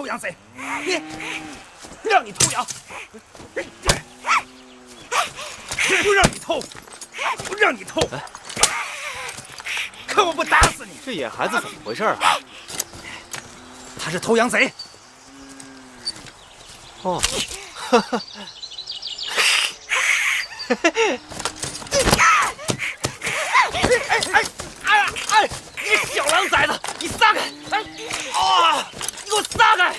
羊贼！你让你偷羊，不让你偷，不让你偷，看我不打死你！这野孩子怎么回事啊？他是偷羊贼。哦，哎！你小狼崽子，你撒开！哎，啊！你给我撒开！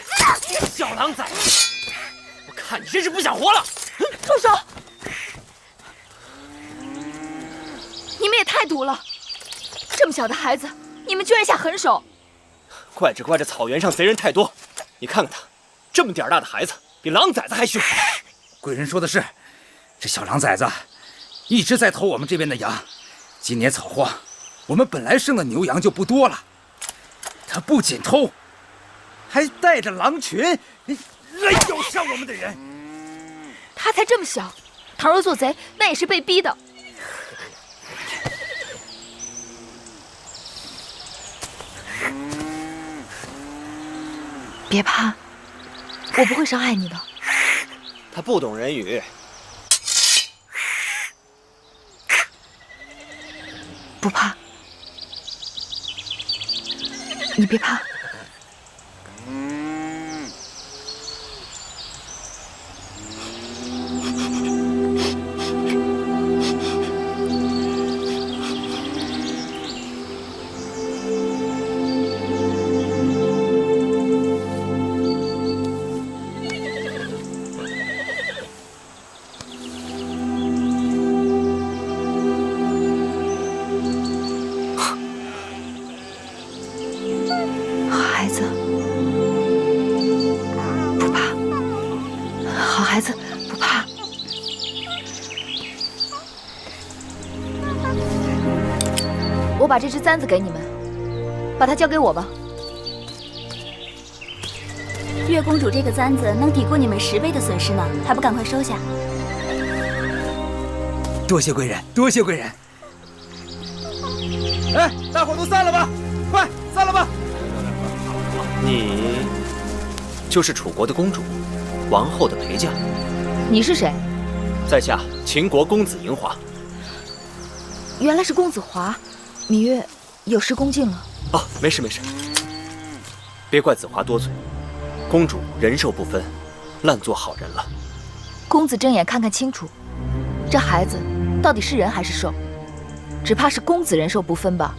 小狼崽子，我看你真是不想活了！住手！你们也太毒了！这么小的孩子，你们居然下狠手！怪这草原上贼人太多，你看看他，这么点儿大的孩子，比狼崽子还凶。贵人说的是，这小狼崽子一直在偷我们这边的羊。今年草荒，我们本来生的牛羊就不多了，他不仅偷，还带着狼群来咬伤我们的人。他才这么小，倘若做贼，那也是被逼的。别怕，我不会伤害你的。他不懂人语。不怕，你别怕。我把这只簪子给你们，把它交给我吧。月公主这个簪子能抵过你们10倍的损失呢，还不赶快收下？多谢贵人，多谢贵人。哎，大伙都散了吧，快散了吧。你就是楚国的公主，王后的陪嫁。你是谁？在下秦国公子嬴华。原来是公子华。芈月有失恭敬了。哦，没事没事，别怪子华多嘴。公主人兽不分，烂做好人了。公子睁眼看看清楚，这孩子到底是人还是兽？只怕是公子人兽不分吧。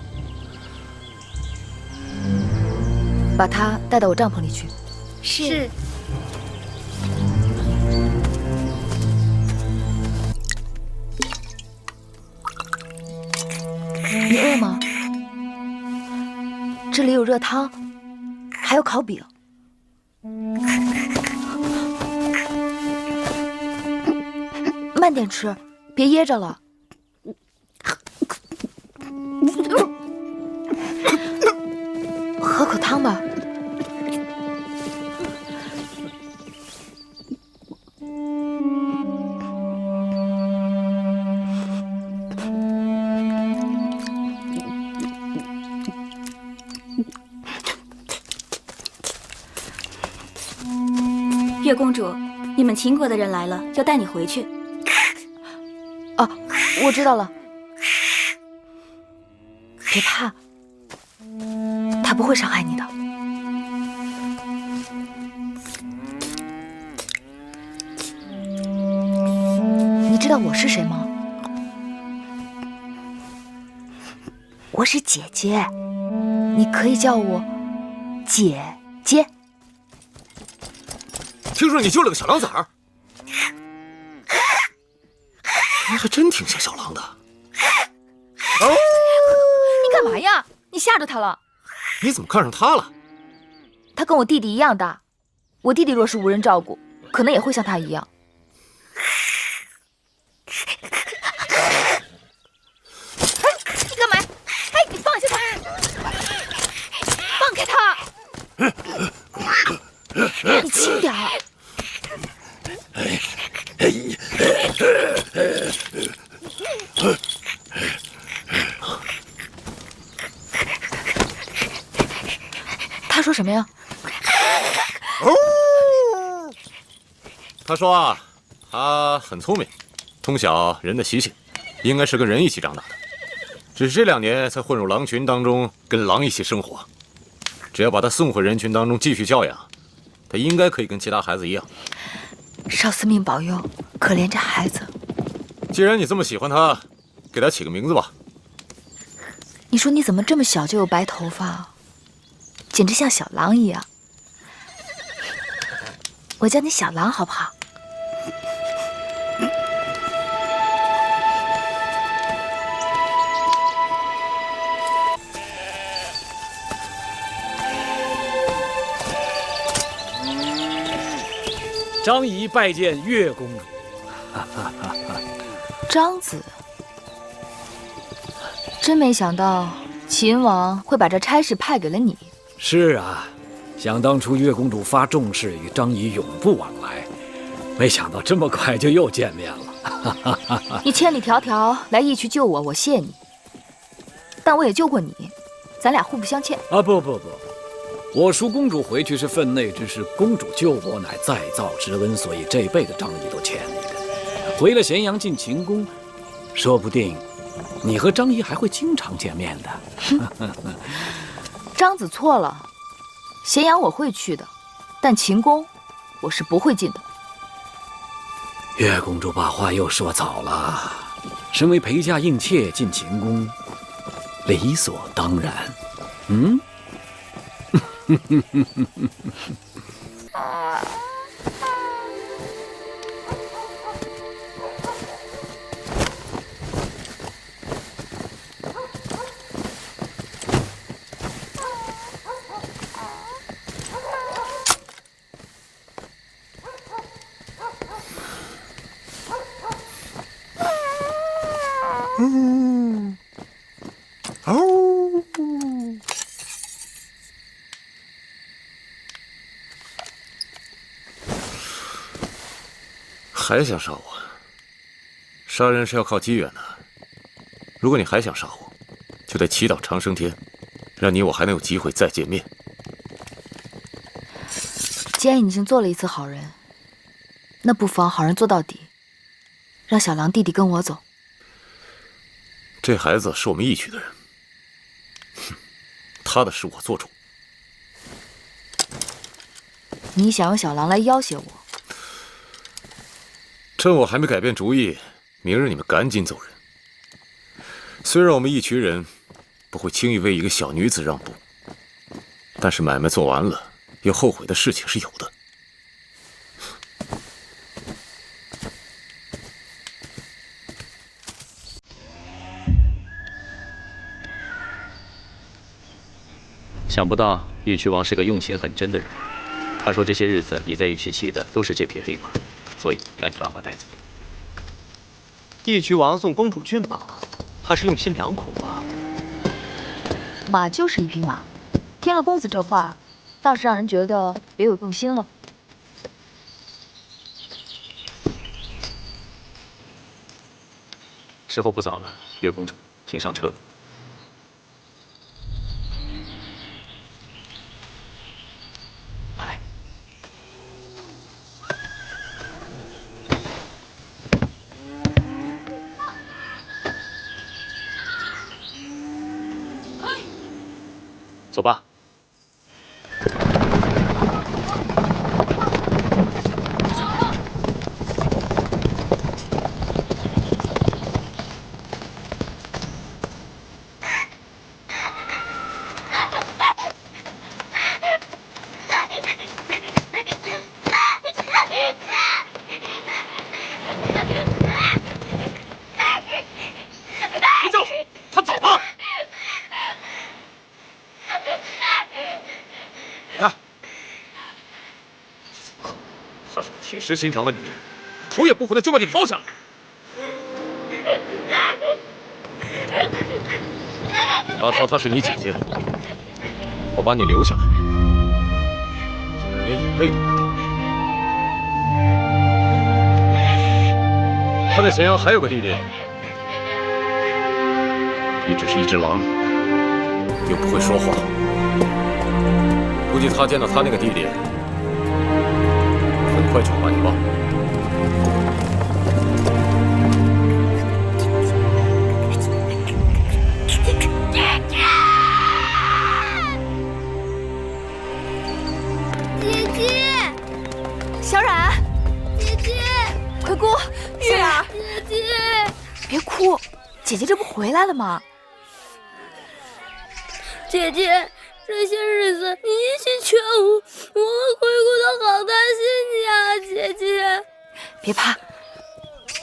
把他带到我帐篷里去。是。你饿吗？这里有热汤，还有烤饼。慢点吃，别噎着了。喝口汤吧。月公主，你们秦国的人来了，要带你回去。哦，我知道了。别怕，他不会伤害你的。你知道我是谁吗？我是姐姐，你可以叫我姐姐。听说你救了个小狼崽儿，你还真挺像小狼的。你干嘛呀？你吓着他了。你怎么看上他了？他跟我弟弟一样大，我弟弟若是无人照顾，可能也会像他一样。你干嘛？哎，你放下他！放开他！你轻点儿。他说什么呀？他说啊，他很聪明，通晓人的习性，应该是跟人一起长大的，只是这2年才混入狼群当中，跟狼一起生活。只要把他送回人群当中继续教养，他应该可以跟其他孩子一样。少司命保佑，可怜这孩子。既然你这么喜欢他，给他起个名字吧。你说你怎么这么小就有白头发，简直像小狼一样。我叫你小狼好不好？张仪拜见月公主。张子，真没想到秦王会把这差事派给了你。是啊，想当初月公主发重誓与张仪永不往来，没想到这么快就又见面了。你千里迢迢来义渠救我，我谢你。但我也救过你，咱俩互不相欠。啊，不，我赎公主回去是分内之事，公主救我乃再造之恩，所以这辈子张仪都欠你的。回了咸阳进秦宫，说不定你和张仪还会经常见面的。张子错了，咸阳我会去的，但秦宫我是不会进的。月公主把话又说早了，身为陪嫁应妾进秦宫，理所当然。嗯。还想杀我？杀人是要靠机缘的。如果你还想杀我，就得祈祷长生天，让你我还能有机会再见面。既然已经做了一次好人，那不妨好人做到底，让小狼弟弟跟我走。这孩子是我们义渠的人，哼，他的事我做主。你想用小狼来要挟我？趁我还没改变主意，明日你们赶紧走人。虽然我们义渠人不会轻易为一个小女子让步，但是买卖做完了，又后悔的事情是有的。想不到义渠王是个用心很真的人。他说这些日子你在义渠骑的都是这匹黑马，所以赶紧把马带走。义渠王送公主骏马，他是用心良苦吧？马就是一匹马，听了公子这话，倒是让人觉得别有用心了。时候不早了，月公主，请上车。走吧。别叫，他走了。铁石心肠的女人，头也不回的就把你抛下来。阿涛，她是你姐姐，我把你留下来，连眼泪。他在咸阳还有个弟弟，你只是一只狼，又不会说话，估计他见到他那个弟弟，快去把你抱。姐姐，小冉，姐姐，快姑，月儿，姐姐，别哭，姐姐这不回来了吗？姐姐，这些日子你一起劝我，我和灰姑都好担心你啊，姐姐。别怕，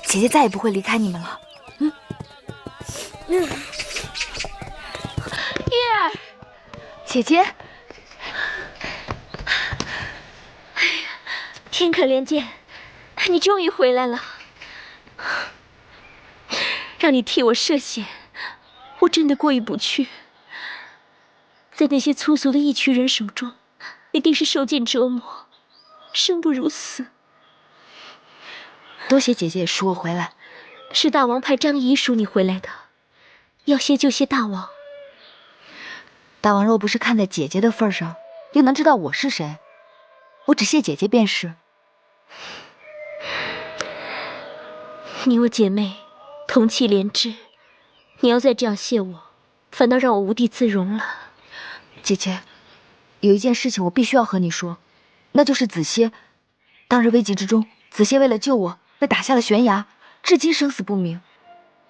姐姐再也不会离开你们了。月儿，姐姐。天可怜见，你终于回来了，让你替我涉险，我真的过意不去。在那些粗俗的义渠人手中，一定是受尽折磨，生不如死。多谢姐姐也赎我回来。是大王派张仪赎你回来的，要谢就谢大王。大王若不是看在姐姐的份上，又能知道我是谁？我只谢姐姐便是。你我姐妹同气连枝，你要再这样谢我，反倒让我无地自容了。姐姐，有一件事情我必须要和你说，那就是子歇。当日危急之中，子歇为了救我，被打下了悬崖，至今生死不明。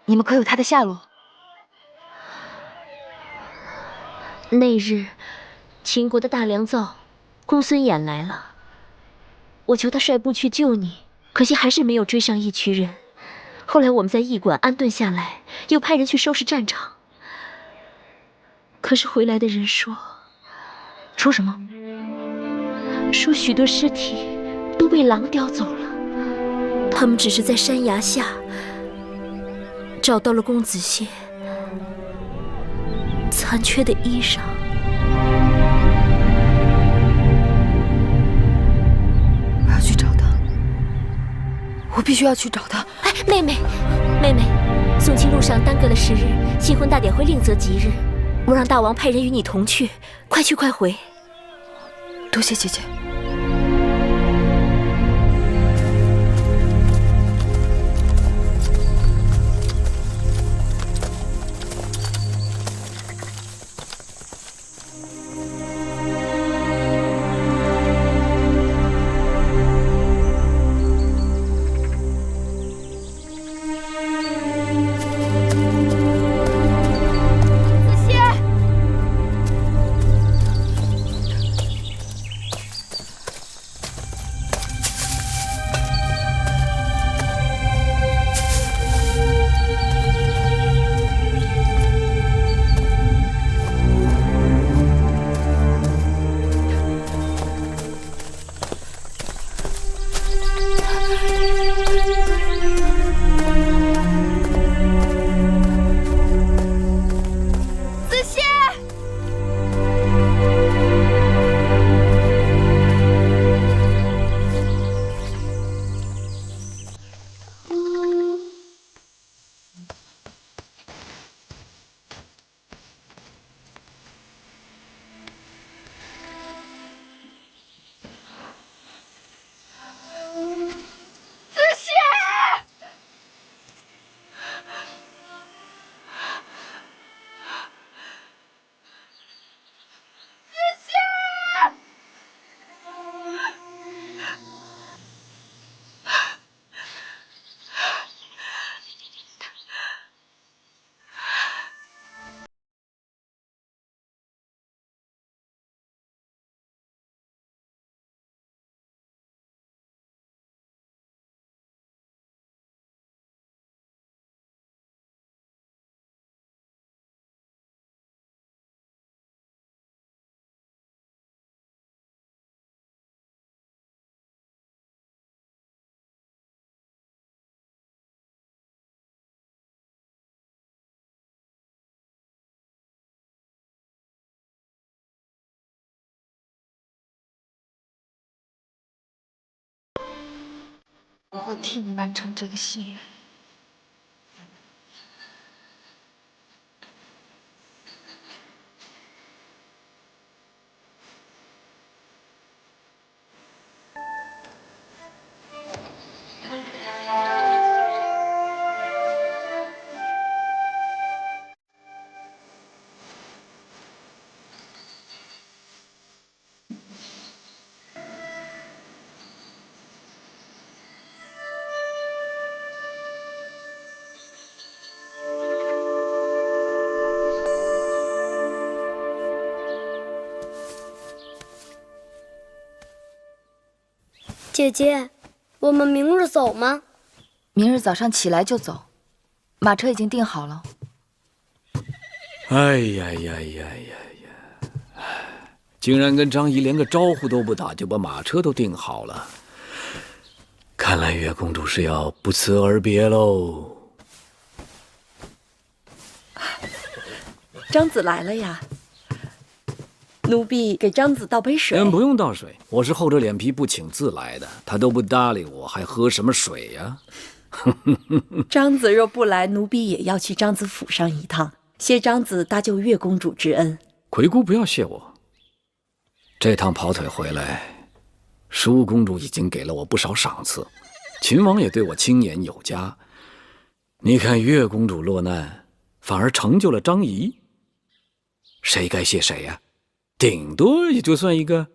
你们可有他的下落？那日，秦国的大良造公孙衍来了，我求他率部去救你，可惜还是没有追上义渠人。后来我们在驿馆安顿下来，又派人去收拾战场。可是回来的人说说什么？说许多尸体都被狼叼走了。他们只是在山崖下找到了公子燮残缺的衣裳。我要去找他，我必须要去找他。哎，妹妹，送亲路上耽搁了10日，新婚大典会另择吉日。我让大王派人与你同去，快去快回。多谢姐姐。我会替你完成这个心愿。姐姐，我们明日走吗？明日早上起来就走，马车已经订好了。哎呀呀呀呀呀！竟然跟张仪连个招呼都不打，就把马车都订好了。看来月公主是要不辞而别喽。张子来了呀，奴婢给张子倒杯水。不用倒水，我是厚着脸皮不请自来的，他都不搭理我，还喝什么水呀？张子若不来，奴婢也要去张子府上一趟，谢张子搭救月公主之恩。魁姑不要谢我，这趟跑腿回来，舒公主已经给了我不少赏赐，秦王也对我青眼有加。你看月公主落难，反而成就了张仪，谁该谢谁呀？顶多也就算一个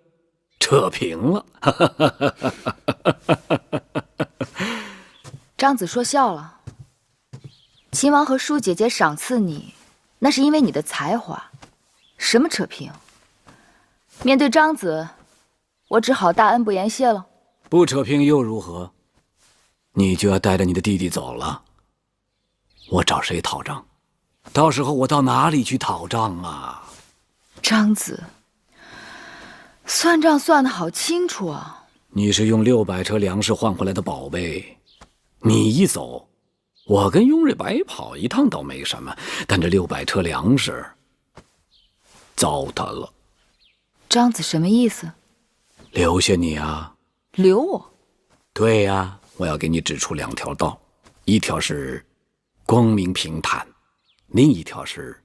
扯平了。张子说笑了，秦王和舒姐姐赏赐你，那是因为你的才华，什么扯平？面对张子，我只好大恩不言谢了。不扯平又如何？你就要带着你的弟弟走了，我找谁讨账？到时候我到哪里去讨账啊？张子，算账算得好清楚啊！你是用600车粮食换回来的宝贝，你一走，我跟雍瑞白跑一趟倒没什么，但这600车粮食糟蹋了。张子什么意思？留下你啊！留我？对呀，我要给你指出2条道，一条是光明平坦，另一条是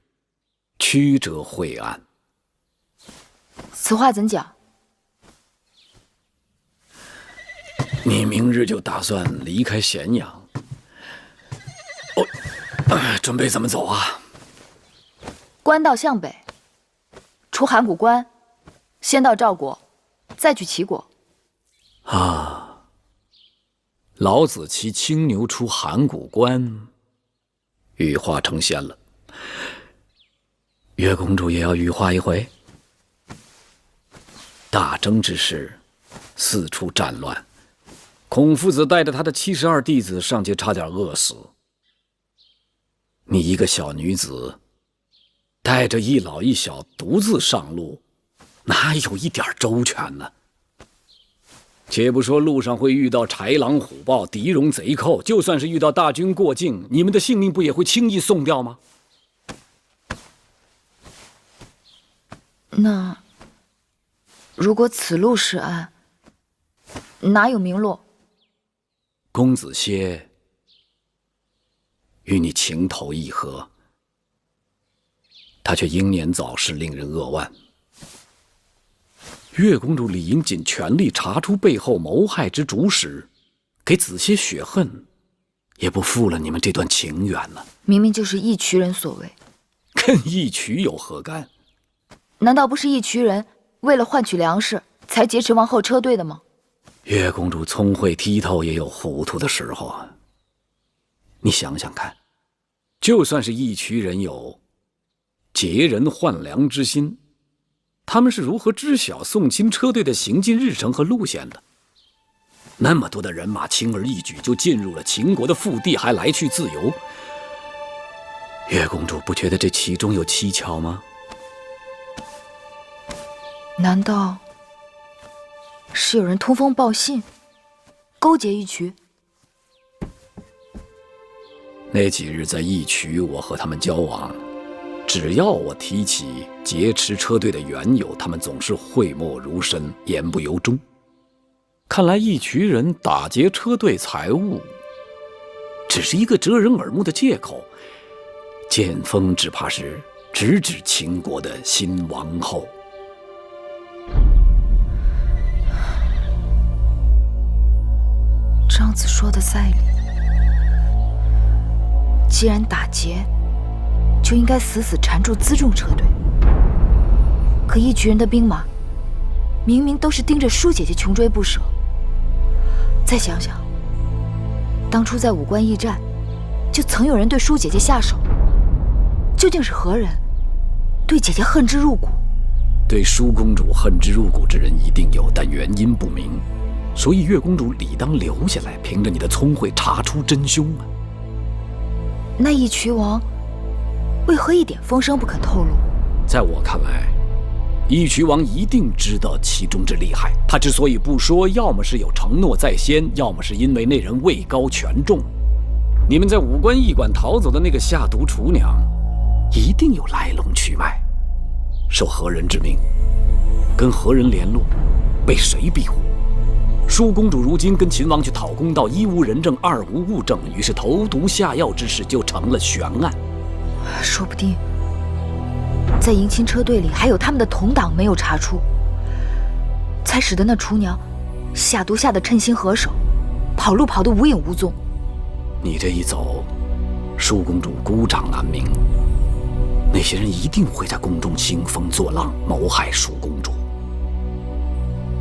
曲折晦暗。此话怎讲？你明日就打算离开咸阳？准备怎么走啊？官道向北，出函谷关，先到赵国，再去齐国。啊，老子骑青牛出函谷关，羽化成仙了。月公主也要羽化一回。大征之时，四处战乱，孔夫子带着他的72弟子上街，差点饿死。你一个小女子，带着一老一小独自上路，哪有一点周全呢？且不说路上会遇到豺狼虎豹、敌戎贼寇，就算是遇到大军过境，你们的性命不也会轻易送掉吗？那如果此路是岸，哪有名落？公子歇与你情投意合，他却英年早逝，令人扼腕。月公主理应尽全力查出背后谋害之主使，给子歇雪恨，也不负了你们这段情缘呢。明明就是义渠人所为，跟义渠有何干？难道不是义渠人为了换取粮食才劫持王后车队的吗？月公主聪慧剔透，也有糊涂的时候啊。你想想看，就算是义渠人有劫人换粮之心，他们是如何知晓宋钦车队的行进日程和路线的？那么多的人马轻而易举就进入了秦国的腹地，还来去自由。月公主不觉得这其中有蹊跷吗？难道是有人通风报信，勾结义渠？那几日在义渠，我和他们交往，只要我提起劫持车队的缘由，他们总是讳莫如深，言不由衷。看来义渠人打劫车队财物，只是一个遮人耳目的借口。剑锋只怕是直指秦国的新王后。张子说的在理，既然打劫，就应该死死缠住辎重车队。可义渠人的兵马，明明都是盯着舒姐姐穷追不舍。再想想，当初在武关驿站，就曾有人对舒姐姐下手，究竟是何人对姐姐恨之入骨？对舒公主恨之入骨之人一定有，但原因不明。所以月公主理当留下来，凭着你的聪慧查出真凶啊。那义渠王为何一点风声不肯透露？在我看来，义渠王一定知道其中之厉害。他之所以不说，要么是有承诺在先，要么是因为那人位高权重。你们在武关驿馆逃走的那个下毒厨娘，一定有来龙去脉，受何人之命，跟何人联络，被谁庇护。舒公主如今跟秦王去讨公道，一无人证，二无物证，于是投毒下药之事就成了悬案。说不定在迎亲车队里还有他们的同党没有查出，才使得那厨娘下毒下得称心合手，跑路跑得无影无踪。你这一走，舒公主孤掌难鸣，那些人一定会在宫中兴风作浪，谋害舒公主。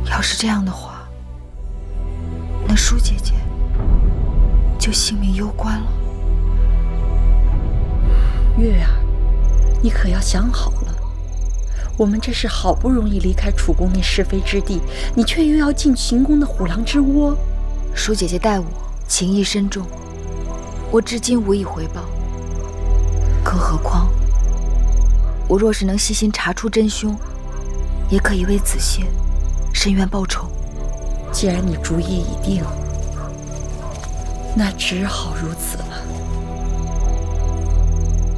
要是这样的话，那舒姐姐就性命攸关了。月儿，你可要想好了，我们这是好不容易离开楚宫那是非之地，你却又要进秦宫的虎狼之窝。舒姐姐待我情义深重，我至今无以回报。更何况，我若是能细心查出真凶，也可以为子歇伸冤报仇。既然你主意已定，那只好如此了。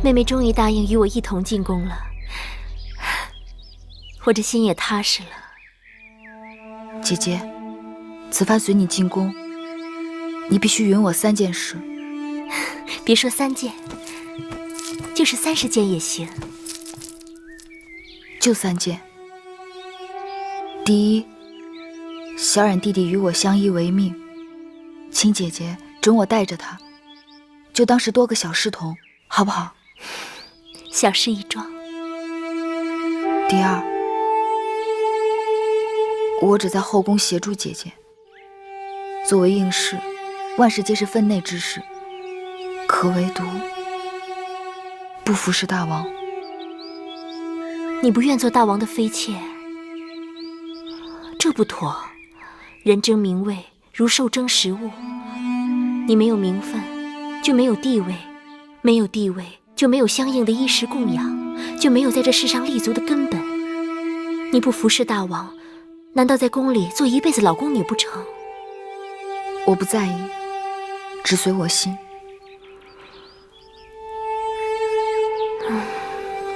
妹妹终于答应与我一同进宫了，我这心也踏实了。姐姐，此番随你进宫，你必须允我3件事。别说3件，就是30件也行。就3件。第一，小冉弟弟与我相依为命，请姐姐准我带着他，就当是多个小侍童，好不好？小事一桩。第二，我只在后宫协助姐姐，作为应试，万事皆是分内之事，可唯独不服侍大王。你不愿做大王的妃妾，这不妥。人争名位，如兽争食物。你没有名分，就没有地位；没有地位，就没有相应的衣食供养，就没有在这世上立足的根本。你不服侍大王，难道在宫里做一辈子老宫女不成？我不在意，只随我心。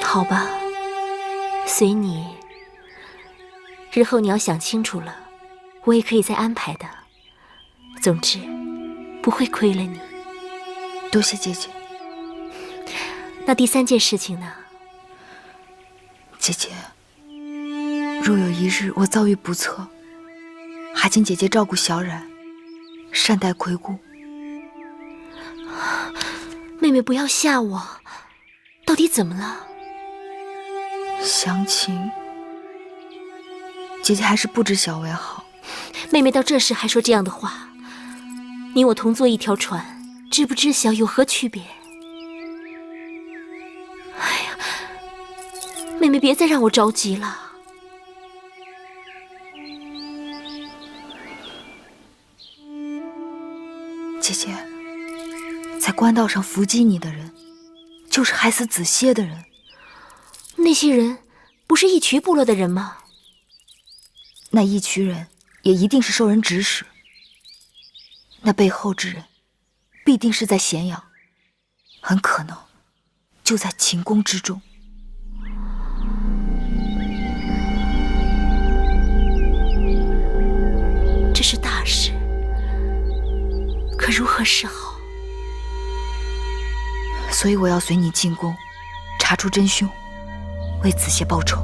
好吧，随你。日后你要想清楚了，我也可以再安排的。总之，不会亏了你。多谢姐姐。那第3件事情呢？姐姐，若有一日我遭遇不测，还请姐姐照顾小冉，善待魁姑。妹妹不要吓我，到底怎么了？详情，姐姐还是不知晓为好。妹妹到这时还说这样的话，你我同坐一条船，知不知晓有何区别？哎呀，妹妹别再让我着急了。姐姐，在官道上伏击你的人，就是害死子歇的人。那些人不是义渠部落的人吗？那义渠人也一定是受人指使，那背后之人必定是在咸阳，很可能就在秦宫之中。这是大事，可如何是好？所以我要随你进宫，查出真凶，为子歇报仇。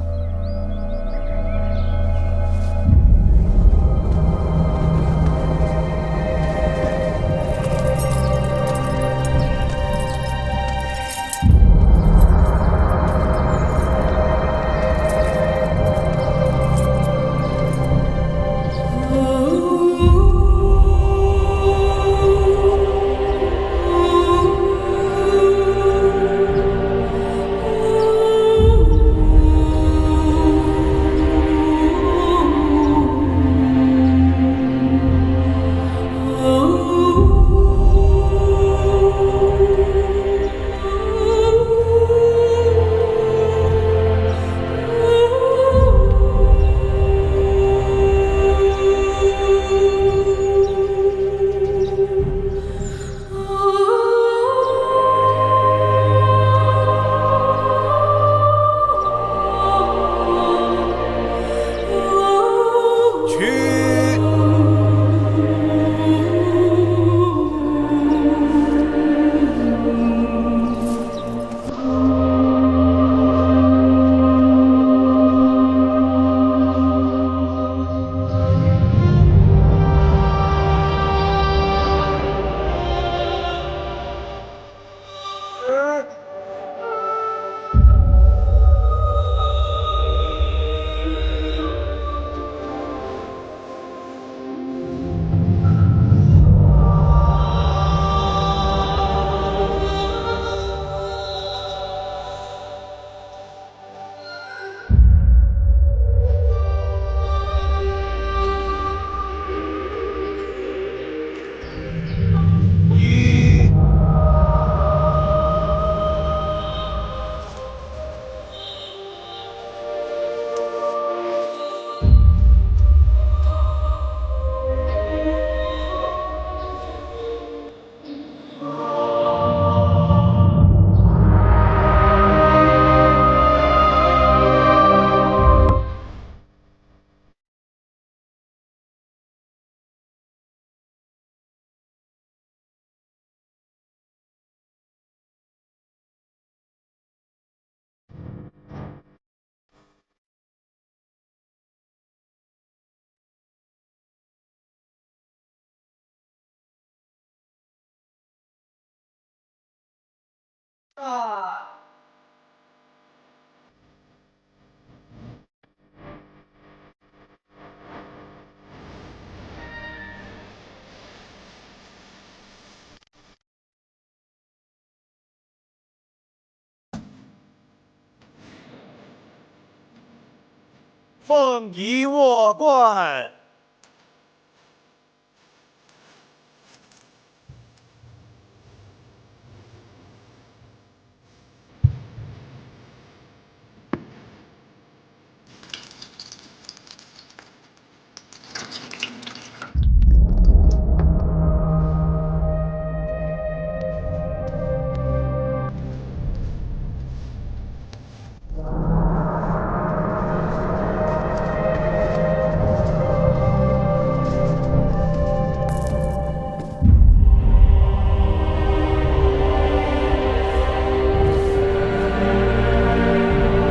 凤仪卧冠。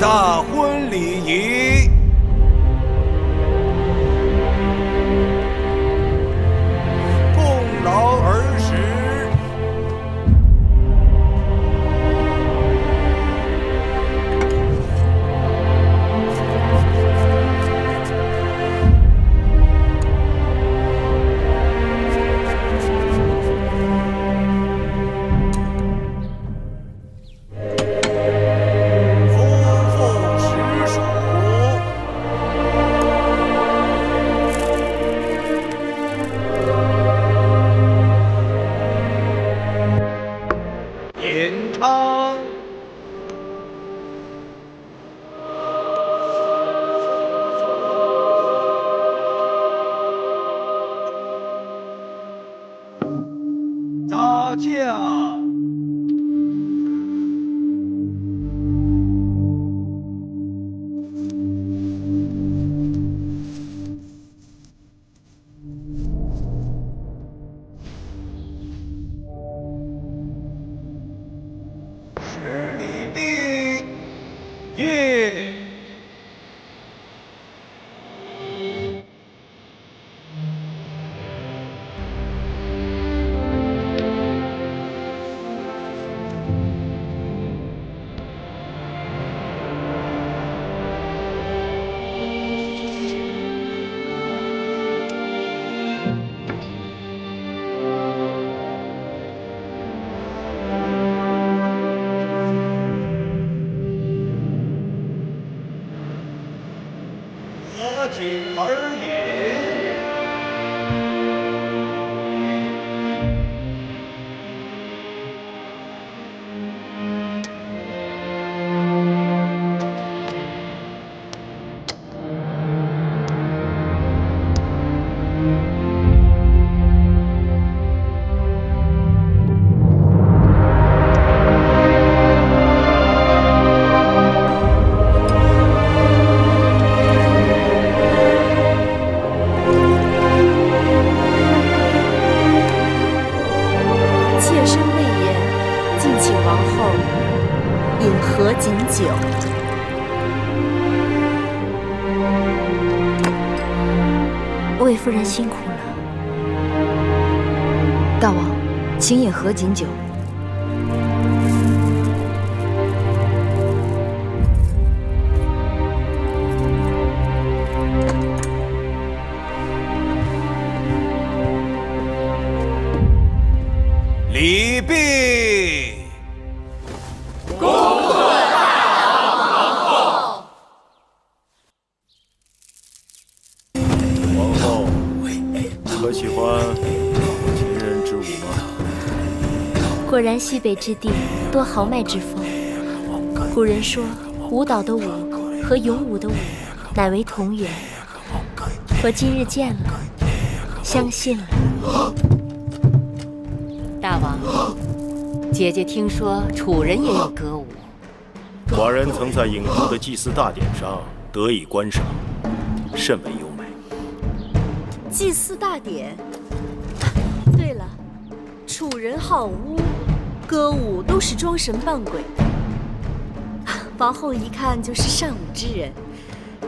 大婚礼仪，共劳儿时。银昌，扎将。十里地，耶！合景而饮。妾身未言，敬请王后饮合卺酒。魏夫人辛苦了。大王，请饮合卺酒。礼毕。恭贺大王皇后。皇后，可喜欢秦人之舞吗？果然西北之地多豪迈之风。古人说，舞蹈的舞和勇武的武乃为同源。我今日见了，相信了。大王，姐姐听说楚人也有歌舞。寡人曾在郢都的祭祀大典上得以观赏，甚为优美。祭祀大典。对了，楚人好巫，歌舞都是装神扮鬼的。王后一看就是善舞之人，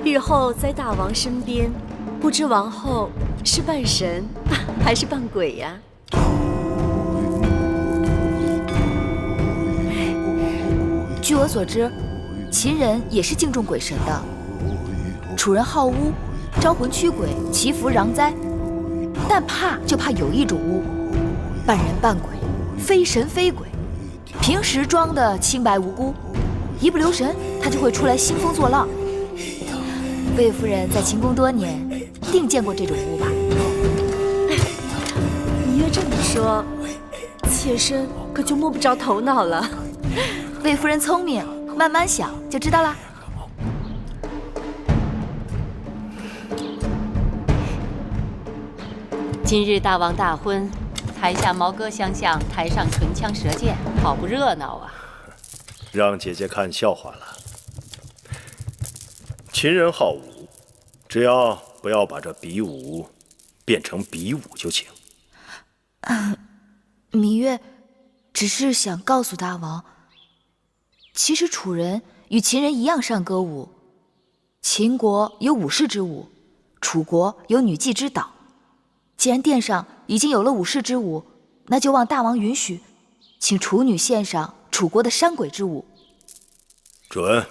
日后在大王身边，不知王后是扮神还是扮鬼呀？据我所知，秦人也是敬重鬼神的。楚人好巫，招魂驱鬼，祈福攘灾，但怕就怕有一种巫，半人半鬼，非神非鬼，平时装的清白无辜，一不留神他就会出来兴风作浪。魏夫人在秦宫多年，定见过这种巫吧？你越这么说，妾身可就摸不着头脑了。魏夫人聪明，慢慢想就知道啦。今日大王大婚，台下毛戈相向，台上唇枪舌剑，好不热闹啊！让姐姐看笑话了。秦人好武，只要不要把这比武变成比武就行。芈月只是想告诉大王，其实楚人与秦人一样善歌舞，秦国有武士之舞，楚国有女妓之蹈。既然殿上已经有了武士之舞，那就望大王允许，请楚女献上楚国的山鬼之舞。准。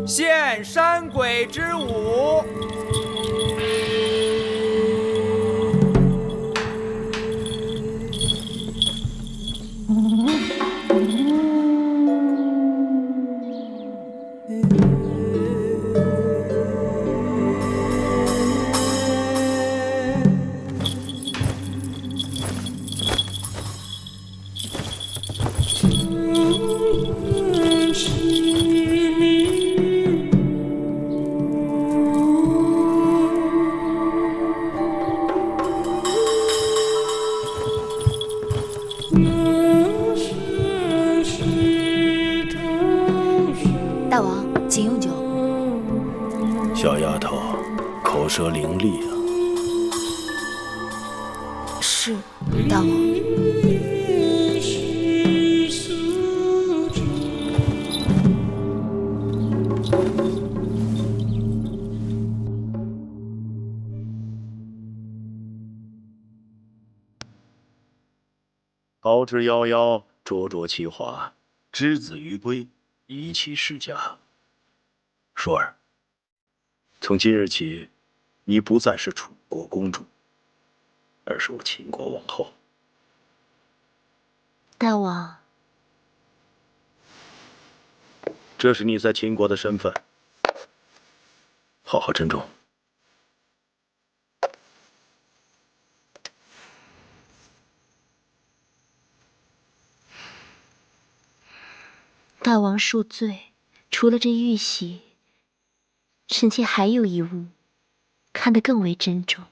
献山鬼之舞。大王，请用酒。小丫头，口舌伶俐啊。是，大王。桃之夭夭，灼灼其华，之子于归，宜其室家。舒儿，从今日起，你不再是楚国公主，而是我秦国王后。大王，这是你在秦国的身份，好好珍重。大王恕罪，除了这玉玺，臣妾还有一物，看得更为珍重。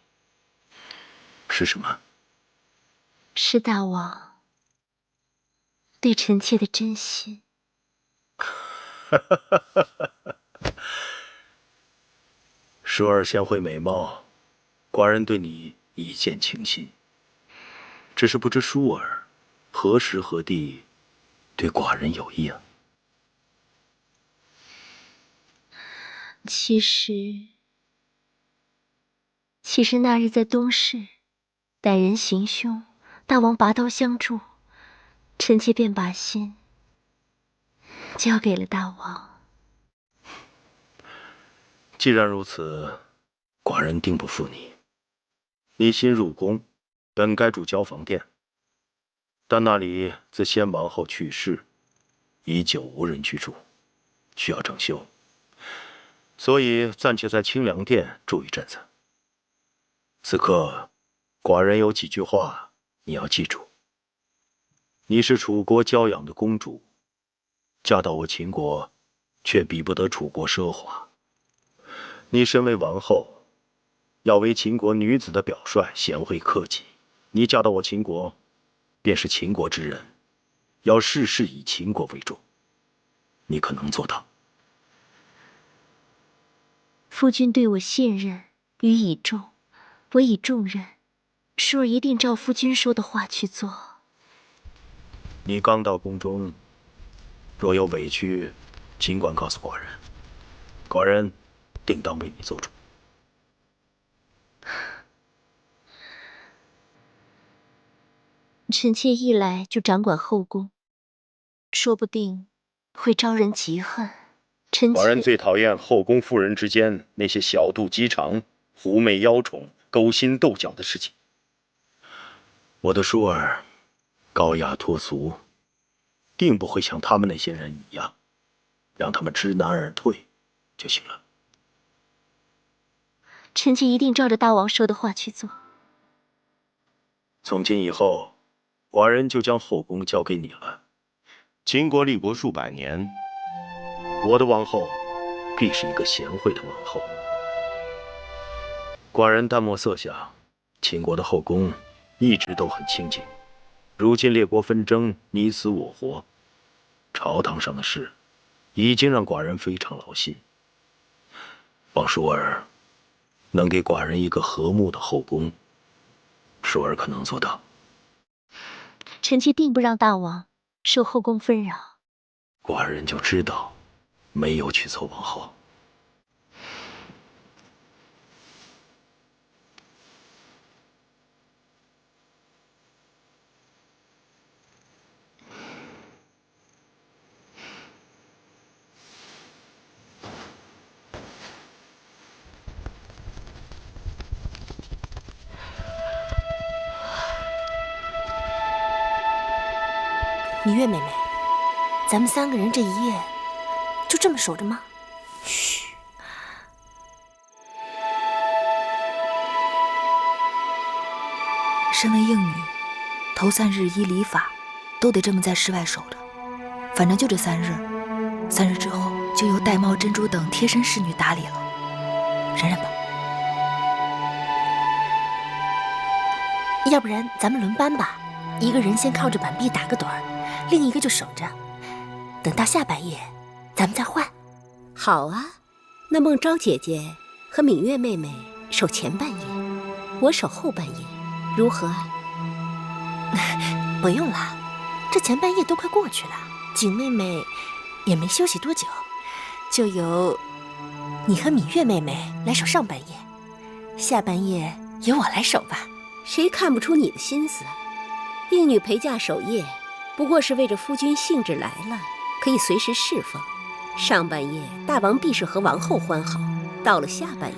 是什么？是大王对臣妾的真心。舒儿贤惠美貌，寡人对你一见倾心。只是不知舒儿何时何地对寡人有意啊？其实那日在东市，歹人行凶，大王拔刀相助，臣妾便把心交给了大王。既然如此，寡人定不负你。你新入宫，本该住交房殿，但那里自先王后去世，已久无人居住，需要整修，所以暂且在清凉殿住一阵子。此刻，寡人有几句话你要记住。你是楚国娇养的公主，嫁到我秦国，却比不得楚国奢华。你身为王后，要为秦国女子的表率，贤惠克己。你嫁到我秦国，便是秦国之人，要事事以秦国为重。你可能做到？夫君对我信任与倚重，我以重任，舒儿一定照夫君说的话去做。你刚到宫中，若有委屈，尽管告诉寡人，寡人定当为你做主。臣妾一来就掌管后宫，说不定会招人嫉恨。臣妾寡人最讨厌后宫妇人之间那些小肚鸡肠、狐媚妖宠、勾心斗角的事情。我的舒儿高雅脱俗，定不会像他们那些人一样，让他们知难而退就行了。臣妾一定照着大王说的话去做。从今以后，寡人就将后宫交给你了。秦国立国数百年，我的王后必是一个贤惠的王后。寡人淡漠色相，秦国的后宫一直都很清静。如今列国纷争，你死我活，朝堂上的事已经让寡人非常劳心。王淑儿能给寡人一个和睦的后宫，淑儿可能做到。臣妾定不让大王受后宫纷扰。寡人就知道没有娶错王后。芈月妹妹，咱们3个人这一夜就这么守着吗？嘘。身为应女，头3日依礼法，都得这么在室外守着。反正就这3日，3日之后就由玳瑁、珍珠等贴身侍女打理了，忍忍吧。要不然咱们轮班吧，一个人先靠着板壁打个盹儿，另一个就守着，等到下半夜，咱们再换。好啊，那孟昭姐姐和芈月妹妹守前半夜，我守后半夜，如何？不用了，这前半夜都快过去了，景妹妹也没休息多久，就由你和芈月妹妹来守上半夜，下半夜由我来守吧。谁看不出你的心思？应女陪嫁守夜，不过是为着夫君兴致来了，可以随时侍奉。上半夜大王必是和王后欢好，到了下半夜，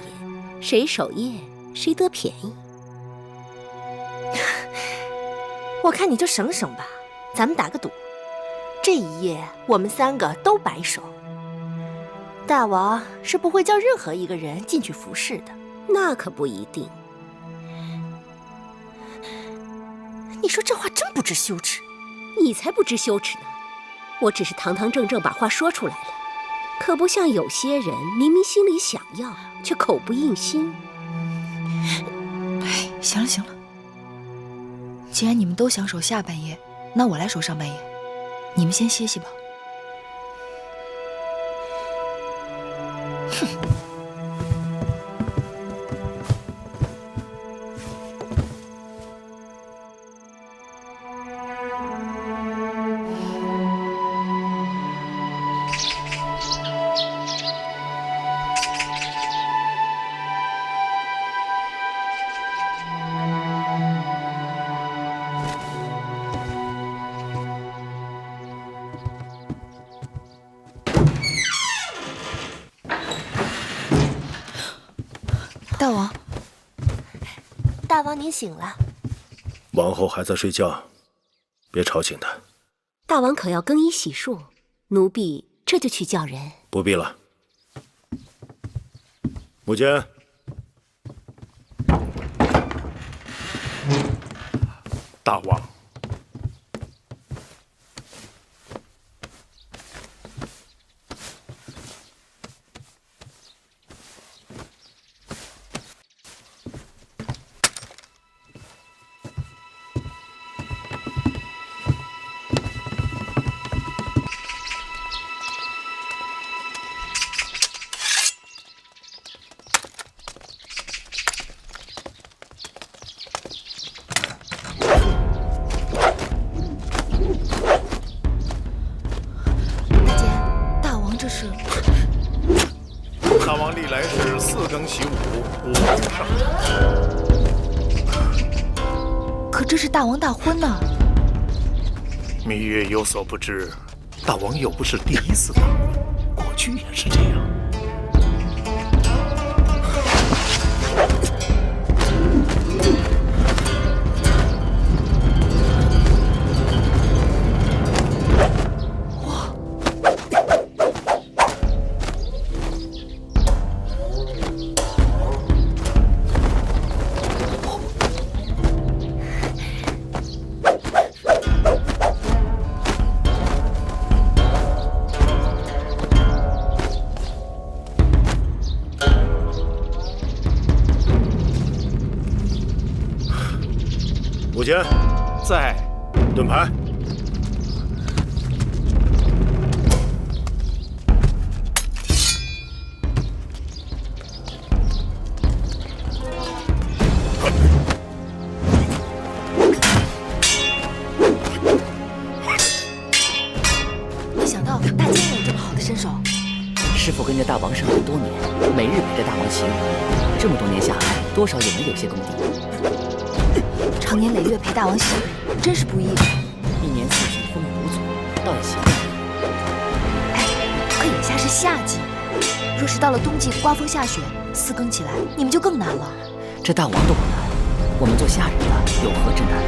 谁守夜谁得便宜。我看你就省省吧，咱们打个赌，这一夜我们3个都白守。大王是不会叫任何一个人进去服侍的。那可不一定。你说这话真不知羞耻。你才不知羞耻呢，我只是堂堂正正把话说出来了，可不像有些人明明心里想要，却口不应心。哎，行了行了，既然你们都想守下半夜，那我来守上半夜，你们先歇息吧。哼。大王，大王您醒了。王后还在睡觉，别吵醒她。大王可要更衣洗漱，奴婢这就去叫人。不必了。母监，大王，大王历来是4更习武，5更上阵。可这是大王大婚呢。芈月有所不知，大王又不是第一次当官，过去也是这样。武坚，在。盾牌。没想到大坚也有这么好的身手。师傅跟着大王生活多年，每日陪着大王习武，这么多年下来，多少也能有些功底。常年累月陪大王习武，真是不易。一年四季风雨无阻，倒也习惯了。哎，可眼下是夏季，若是到了冬季刮风下雪，四更起来，你们就更难了。这大王都不难，我们做下人的有何之难？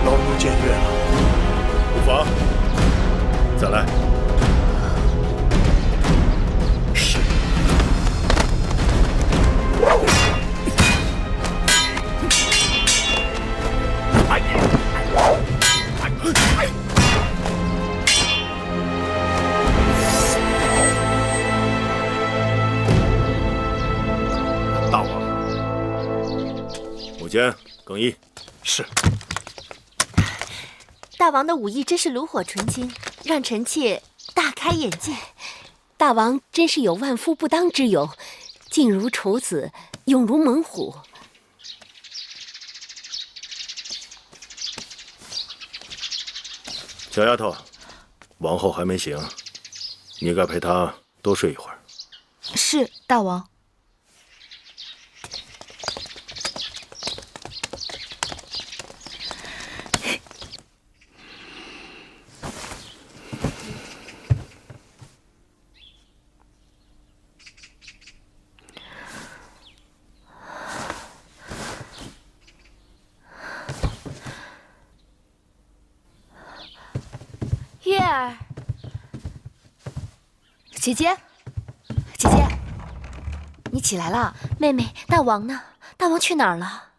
劳奴僭越了，无妨，再来。是。大王，武坚，更衣。是。大王的武艺真是炉火纯青，让臣妾大开眼界。大王真是有万夫不当之勇，静如处子，勇如猛虎。小丫头，王后还没醒，你该陪她多睡一会儿。是，大王。月儿，姐姐，姐姐，你起来了。妹妹，大王呢？大王去哪儿了？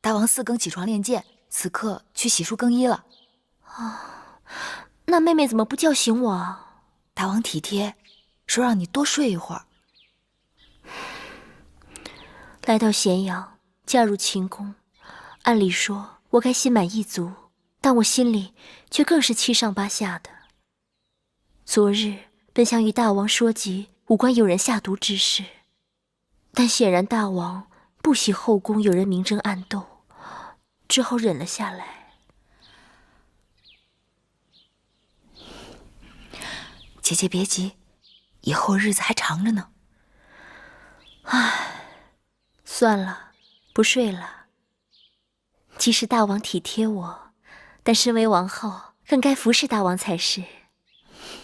大王四更起床练剑，此刻去洗漱更衣了。哦，那妹妹怎么不叫醒我啊？大王体贴，说让你多睡一会儿。来到咸阳，嫁入秦宫，按理说我该心满意足，但我心里却更是七上八下的。昨日本想与大王说及无关有人下毒之事，但显然大王不喜后宫有人明争暗斗，只好忍了下来。姐姐别急，以后日子还长着呢。唉，算了，不睡了。即使大王体贴我，但身为王后，更该服侍大王才是。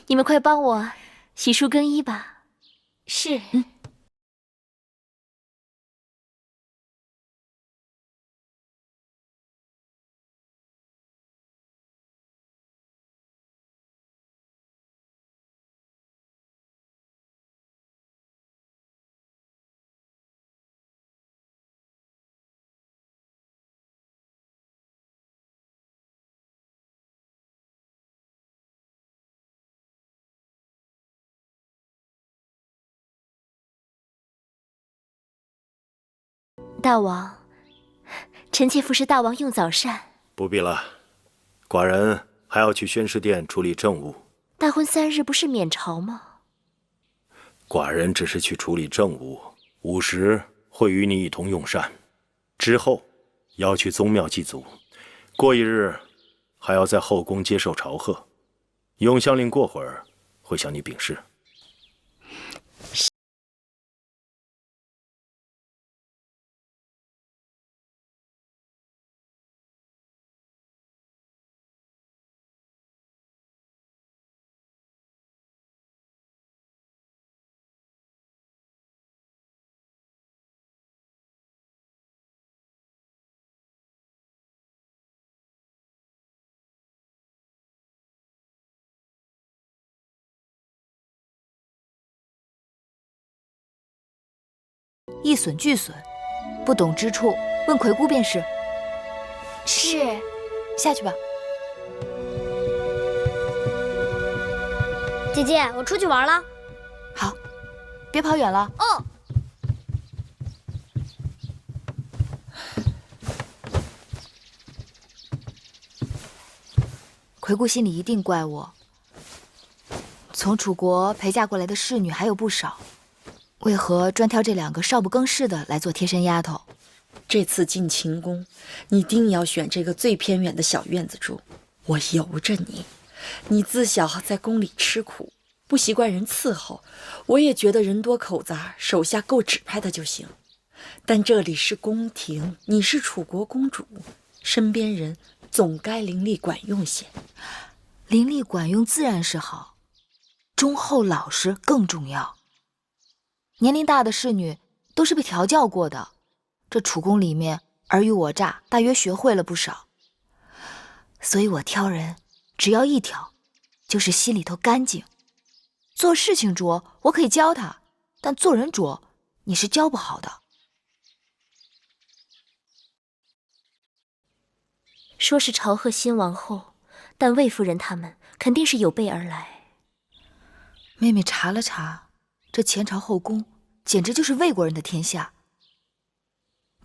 你们快帮我洗漱更衣吧。是。大王，臣妾服侍大王用早膳。不必了，寡人还要去宣师殿处理政务。大婚3日不是免朝吗？寡人只是去处理政务，午时会与你一同用膳，之后要去宗庙祭祖，过一日还要在后宫接受朝贺。永香令过会儿会向你禀示。一损俱损，不懂之处问魁姑便是。是，下去吧。姐姐，我出去玩了。好，别跑远了。哦。魁姑心里一定怪我。从楚国陪嫁过来的侍女还有不少，为何专挑这2个少不更事的来做贴身丫头？这次进秦宫，你定要选这个最偏远的小院子住。我由着你，你自小在宫里吃苦，不习惯人伺候，我也觉得人多口杂，手下够指派的就行。但这里是宫廷，你是楚国公主，身边人总该伶俐管用些。伶俐管用自然是好，忠厚老实更重要。年龄大的侍女都是被调教过的，这楚宫里面尔虞我诈大约学会了不少。所以我挑人只要一条，就是心里头干净。做事情拙我可以教他，但做人拙你是教不好的。说是朝贺新王后，但魏夫人他们肯定是有备而来。妹妹查了查，这前朝后宫简直就是魏国人的天下。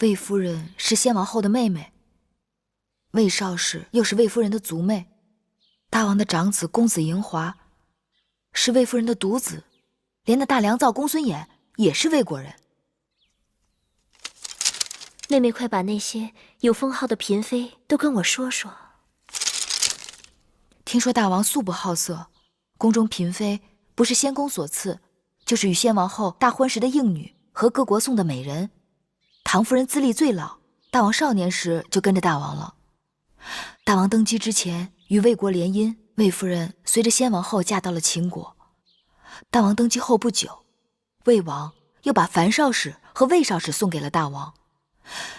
魏夫人是先王后的妹妹，魏少氏又是魏夫人的族妹，大王的长子公子嬴华是魏夫人的独子，连那大良造公孙衍也是魏国人。妹妹，快把那些有封号的嫔妃都跟我说说。听说大王素不好色，宫中嫔妃不是先公所赐，就是与先王后大婚时的应女和各国送的美人。唐夫人资历最老，大王少年时就跟着大王了。大王登基之前与魏国联姻，魏夫人随着先王后嫁到了秦国。大王登基后不久，魏王又把樊少氏和魏少氏送给了大王。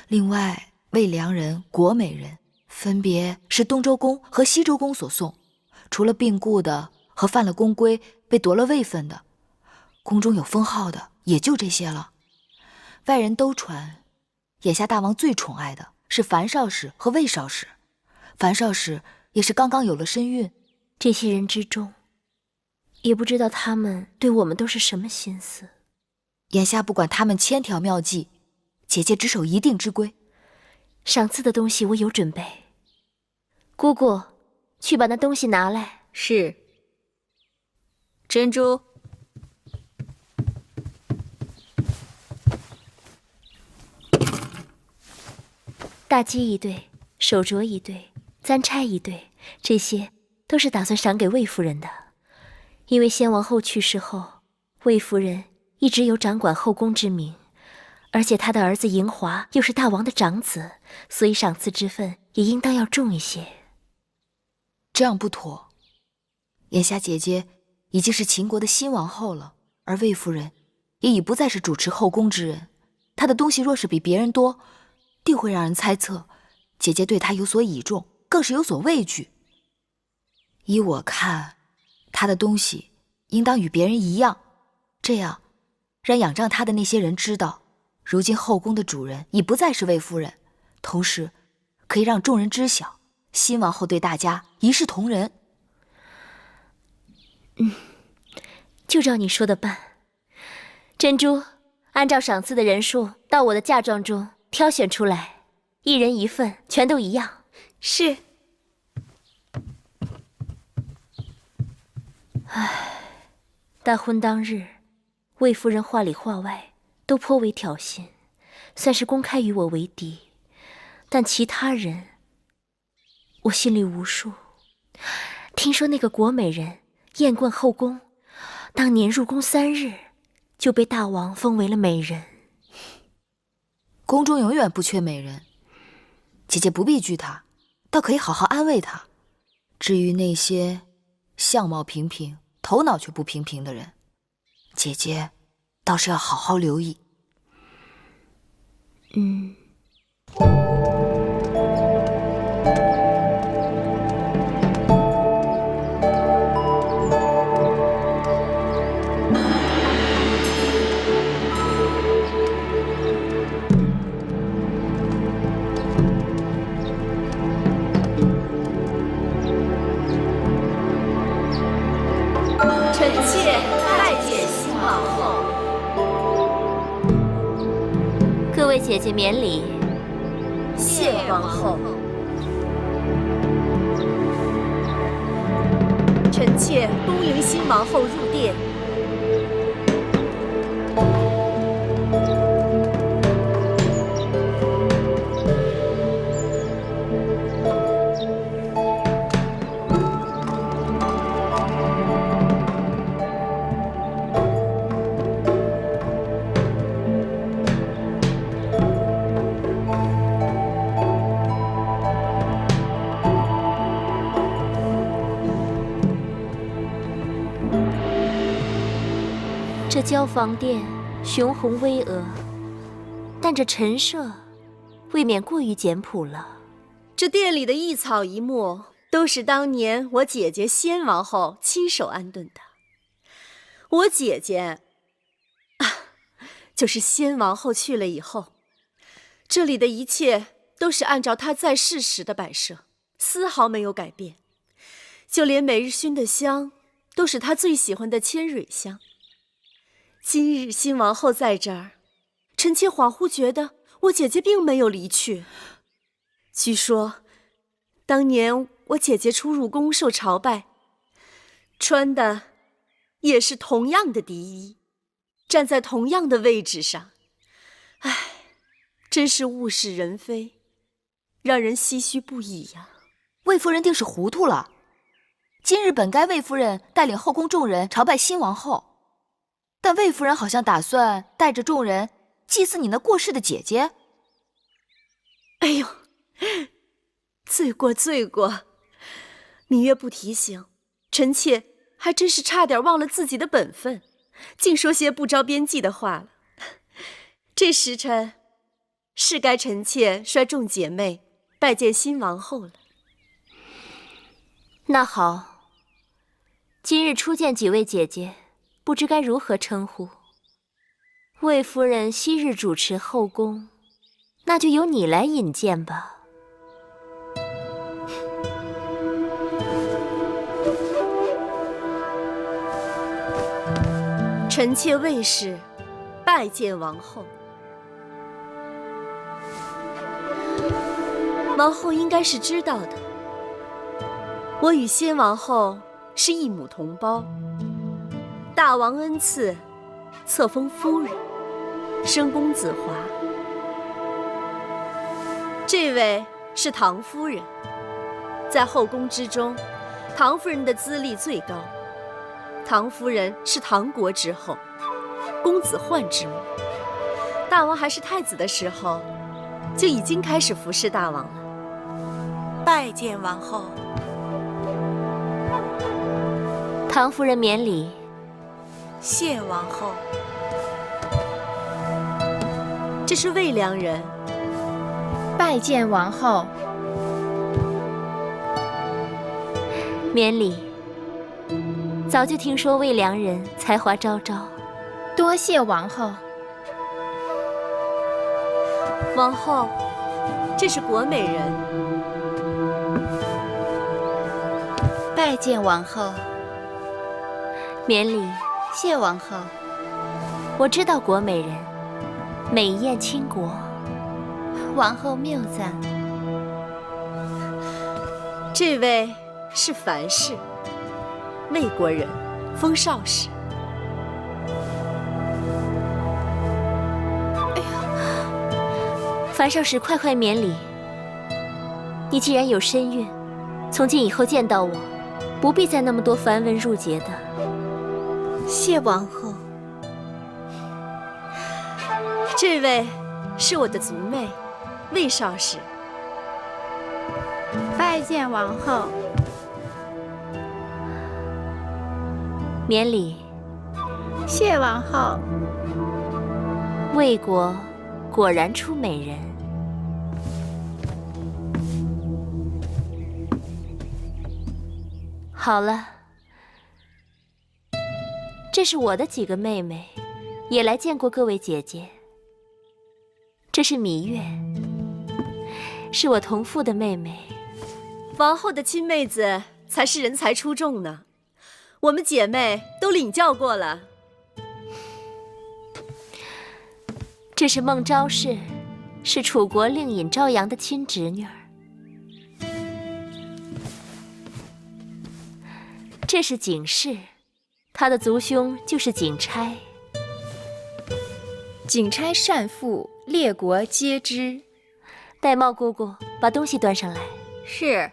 另外，魏良人、国美人分别是东周公和西周公所送，除了病故的和犯了宫规被夺了位分的，宫中有封号的也就这些了。外人都传，眼下大王最宠爱的是樊少氏和魏少氏，樊少氏也是刚刚有了身孕。这些人之中，也不知道他们对我们都是什么心思。眼下不管他们千条妙计，姐姐只守一定之规。赏赐的东西我有准备，姑姑，去把那东西拿来。是。珍珠。大鸡一对，手镯一对，簪钗一对，这些都是打算赏给魏夫人的。因为先王后去世后，魏夫人一直有掌管后宫之名，而且她的儿子嬴华又是大王的长子，所以赏赐之分也应当要重一些。这样不妥。眼下姐姐已经是秦国的新王后了，而魏夫人也已不再是主持后宫之人。她的东西若是比别人多，定会让人猜测姐姐对她有所倚重，更是有所畏惧。依我看，她的东西应当与别人一样，这样让仰仗她的那些人知道，如今后宫的主人已不再是魏夫人，同时可以让众人知晓，新王后对大家一视同仁。就照你说的办。珍珠，按照赏赐的人数到我的嫁妆中挑选出来，一人一份，全都一样。是。唉，大婚当日，魏夫人话里话外都颇为挑衅，算是公开与我为敌。但其他人，我心里无数。听说那个国美人艳冠后宫，当年入宫3日，就被大王封为了美人。宫中永远不缺美人，姐姐不必惧她，倒可以好好安慰她。至于那些相貌平平、头脑却不平平的人，姐姐倒是要好好留意。姐姐免礼。谢王后。臣妾恭迎新王后入殿。这交房殿雄宏巍峨，但这陈设未免过于简朴了。这殿里的一草一木都是当年我姐姐先王后亲手安顿的。我姐姐就是先王后去了以后，这里的一切都是按照她在世时的摆设，丝毫没有改变。就连每日熏的香，都是她最喜欢的千蕊香。今日新王后在这儿，臣妾恍惚觉得我姐姐并没有离去。据说，当年我姐姐出入宫受朝拜，穿的也是同样的敌衣，站在同样的位置上。唉，真是物是人非，让人唏嘘不已呀。魏夫人定是糊涂了。今日本该魏夫人带领后宫众人朝拜新王后，但魏夫人好像打算带着众人祭祀你那过世的姐姐。哎呦，罪过罪过！你越不提醒，臣妾还真是差点忘了自己的本分，竟说些不着边际的话了。这时辰是该臣妾率众姐妹拜见新王后了。那好，今日初见几位姐姐，不知该如何称呼。魏夫人昔日主持后宫，那就由你来引荐吧。臣妾魏氏拜见王后。王后应该是知道的，我与先王后是一母同胞，大王恩赐，册封夫人，生公子华。这位是唐夫人，在后宫之中，唐夫人的资历最高。唐夫人是唐国之后，公子焕之母。大王还是太子的时候，就已经开始服侍大王了。拜见王后。唐夫人免礼。谢王后。这是魏良人。拜见王后。免礼。早就听说魏良人才华昭昭，多谢王后。王后，这是国美人。拜见王后。免礼。谢王后。我知道国美人，美艳倾国。王后谬赞。这位是樊氏，魏国人，封少氏。哎呀，樊少氏，快快免礼。你既然有身孕，从今以后见到我，不必再那么多繁文缛节的。谢王后。这位是我的族妹，魏少氏。拜见王后。免礼。谢王后。魏国果然出美人。好了，这是我的几个妹妹，也来见过各位姐姐。这是芈月，是我同父的妹妹。王后的亲妹子才是人才出众呢，我们姐妹都领教过了。这是孟昭氏，是楚国令尹朝阳的亲侄女儿。这是景氏，她的族兄就是景差。景差善赋，列国皆知。玳瑁姑姑，把东西端上来。是。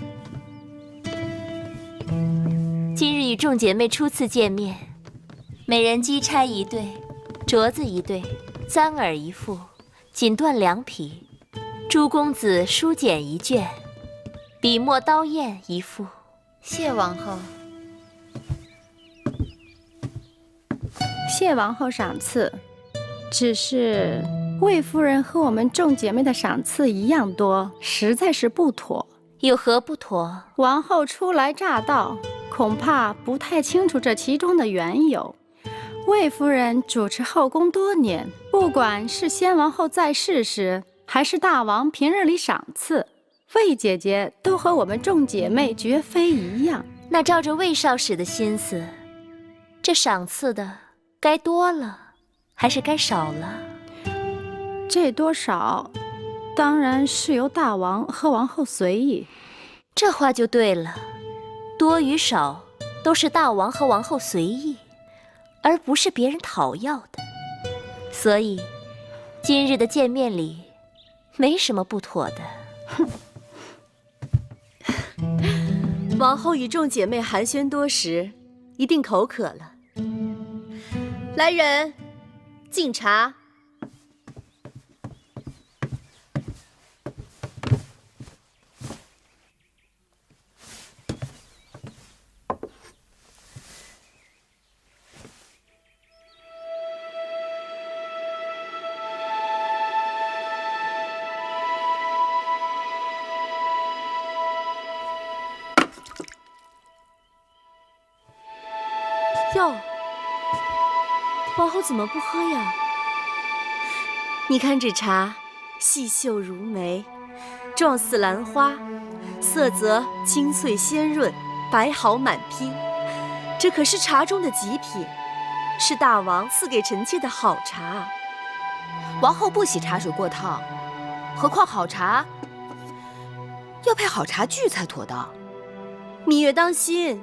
今日与众姐妹初次见面，每人机钗一对，镯子一对，簪耳一副，锦缎2匹，诸公子书简一卷，笔墨刀砚一副。谢王后。谢王后赏赐。只是魏夫人和我们众姐妹的赏赐一样多，实在是不妥。有何不妥？王后初来乍到，恐怕不太清楚这其中的缘由。魏夫人主持后宫多年，不管是先王后在世时，还是大王平日里赏赐，魏姐姐都和我们众姐妹绝非一样。那照着魏少使的心思，这赏赐的该多了还是该少了？这多少，当然是由大王和王后随意。这话就对了，多与少都是大王和王后随意，而不是别人讨要的。所以，今日的见面礼，没什么不妥的。王后与众姐妹寒暄多时，一定口渴了。来人，敬茶。哟，王后怎么不喝呀？你看这茶，细秀如眉，状似兰花，色泽清脆鲜润，白毫满披。这可是茶中的极品，是大王赐给臣妾的好茶。王后不喜茶水过烫，何况好茶要配好茶具才妥当。芈月当心，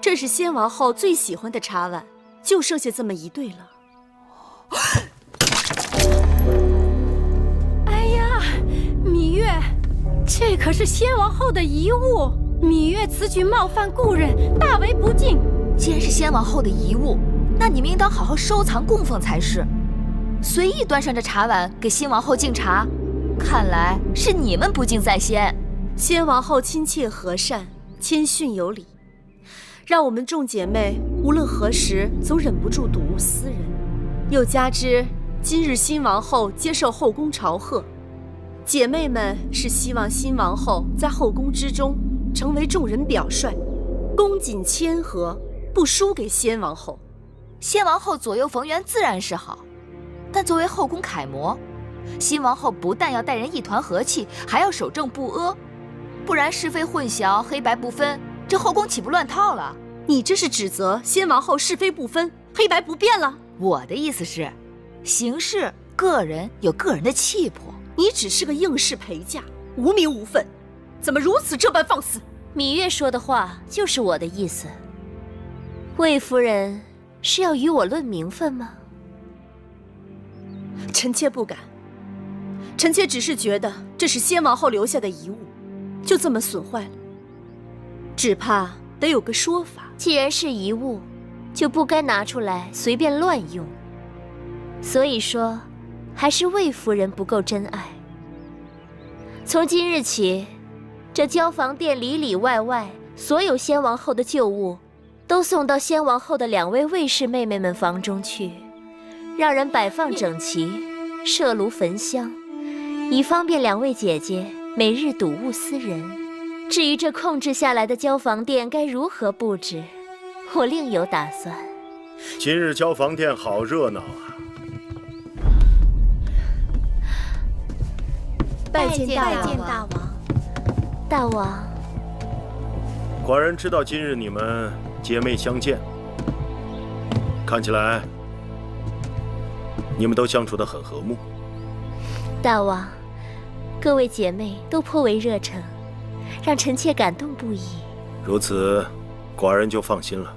这是先王后最喜欢的茶碗，就剩下这么一对了。哎呀，芈月，这可是先王后的遗物，芈月此举冒犯故人，大为不敬。既然是先王后的遗物，那你们应当好好收藏供奉才是。随意端上这茶碗给新王后敬茶，看来是你们不敬在先。先王后亲切和善，谦逊有礼，让我们众姐妹无论何时总忍不住睹物思人。又加之今日新王后接受后宫朝贺，姐妹们是希望新王后在后宫之中成为众人表率，恭谨谦和，不输给先王后。先王后左右逢源自然是好，但作为后宫楷模，新王后不但要待人一团和气，还要守正不阿，不然是非混淆，黑白不分，这后宫岂不乱套了？你这是指责先王后是非不分，黑白不辨了？我的意思是，行事个人有个人的气魄。你只是个应试陪嫁，无名无分，怎么如此这般放肆？芈月说的话就是我的意思。魏夫人是要与我论名分吗？臣妾不敢，臣妾只是觉得这是先王后留下的遗物，就这么损坏了，只怕得有个说法。既然是遗物，就不该拿出来随便乱用。所以说，还是魏夫人不够真爱。从今日起，这交房殿里里外外所有先王后的旧物，都送到先王后的2位卫士妹妹们房中去，让人摆放整齐，设炉焚香，以方便2位姐姐每日睹物思人。至于这控制下来的交房殿该如何布置，我另有打算。今日交房殿好热闹啊！拜见大王。大王，寡人知道今日你们姐妹相见，看起来你们都相处得很和睦。大王，各位姐妹都颇为热诚，让臣妾感动不已。如此，寡人就放心了。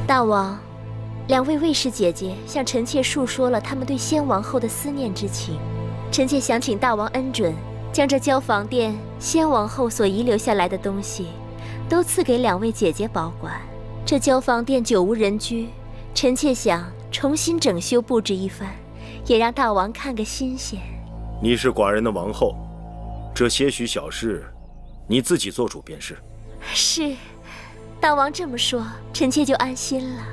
大王，两位卫士姐姐向臣妾述说了他们对先王后的思念之情，臣妾想请大王恩准，将这交房殿先王后所遗留下来的东西，都赐给两位姐姐保管。这交房殿久无人居，臣妾想重新整修布置一番，也让大王看个新鲜。你是寡人的王后，这些许小事，你自己做主便是。是，大王这么说，臣妾就安心了。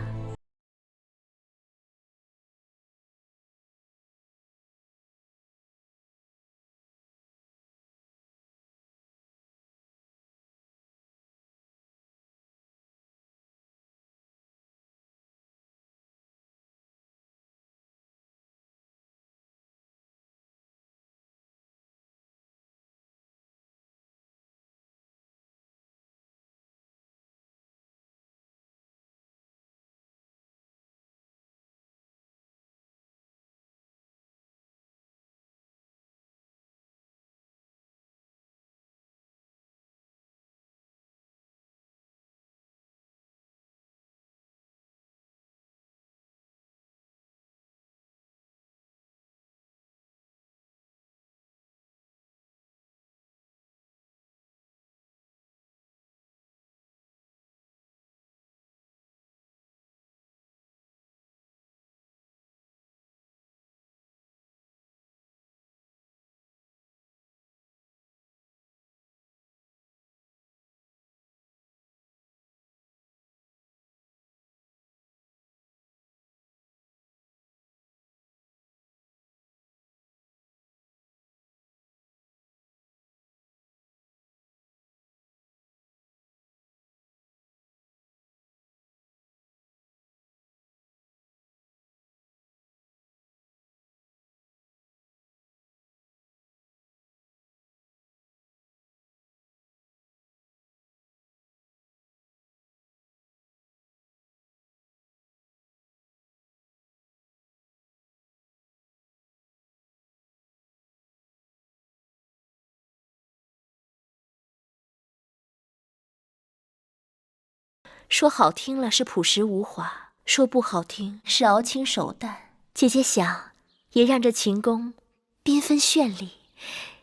说好听了是朴实无华，说不好听是熬青手淡。姐姐想，也让这秦宫缤纷绚丽，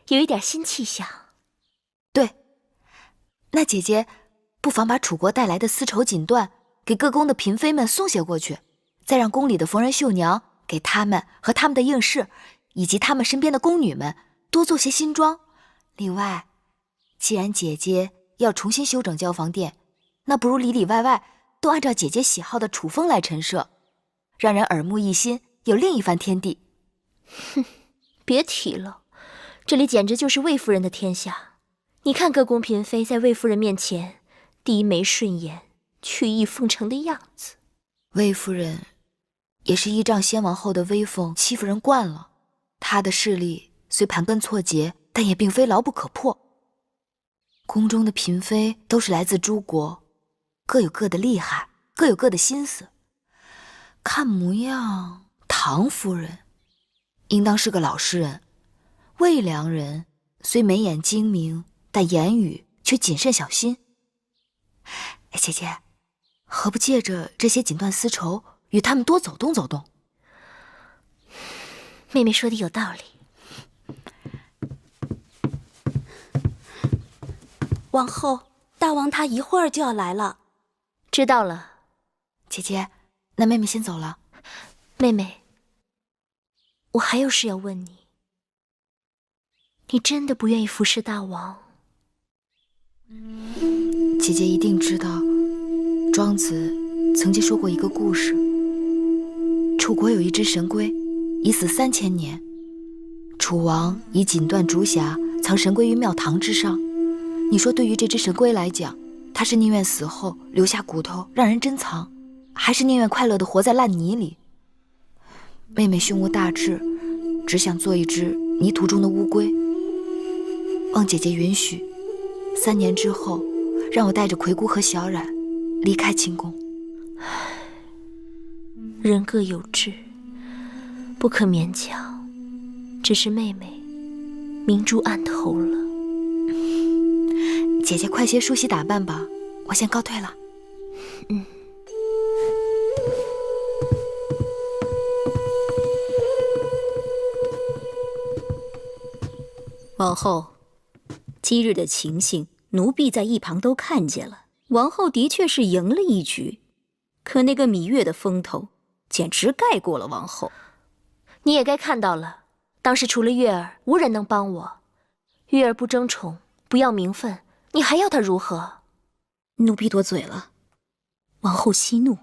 有一点新气象。对，那姐姐不妨把楚国带来的丝绸锦缎给各宫的嫔妃们送些过去，再让宫里的缝纫绣娘给他们和他们的应试，以及他们身边的宫女们多做些新装。另外，既然姐姐要重新修整交房殿，那不如里里外外都按照姐姐喜好的楚风来陈设，让人耳目一新，有另一番天地。哼，别提了，这里简直就是魏夫人的天下。你看各宫嫔妃在魏夫人面前低眉顺眼、曲意奉承的样子。魏夫人也是依仗先王后的威风欺负人惯了，她的势力虽盘根错节，但也并非牢不可破。宫中的嫔妃都是来自诸国，各有各的厉害，各有各的心思。看模样，唐夫人应当是个老实人，魏良人虽眉眼精明，但言语却谨慎小心。姐姐，何不借着这些锦缎丝绸，与他们多走动走动？妹妹说的有道理。王后，大王他一会儿就要来了。知道了。姐姐，那妹妹先走了。妹妹，我还有事要问你。你真的不愿意服侍大王？姐姐一定知道，庄子曾经说过一个故事。楚国有一只神龟，已死3000年。楚王以锦缎竹匣藏神龟于庙堂之上。你说对于这只神龟来讲，它是宁愿死后留下骨头让人珍藏，还是宁愿快乐地活在烂泥里？妹妹胸无大志，只想做一只泥土中的乌龟。望姐姐允许，3年之后，让我带着葵姑和小冉离开秦宫。人各有志，不可勉强。只是妹妹明珠暗投了。姐姐快些梳洗打扮吧，我先告退了。王后，今日的情形，奴婢在一旁都看见了。王后的确是赢了一局，可那个芈月的风头，简直盖过了王后。你也该看到了，当时除了月儿，无人能帮我。月儿不争宠，不要名分，你还要她如何？奴婢多嘴了，王后息怒。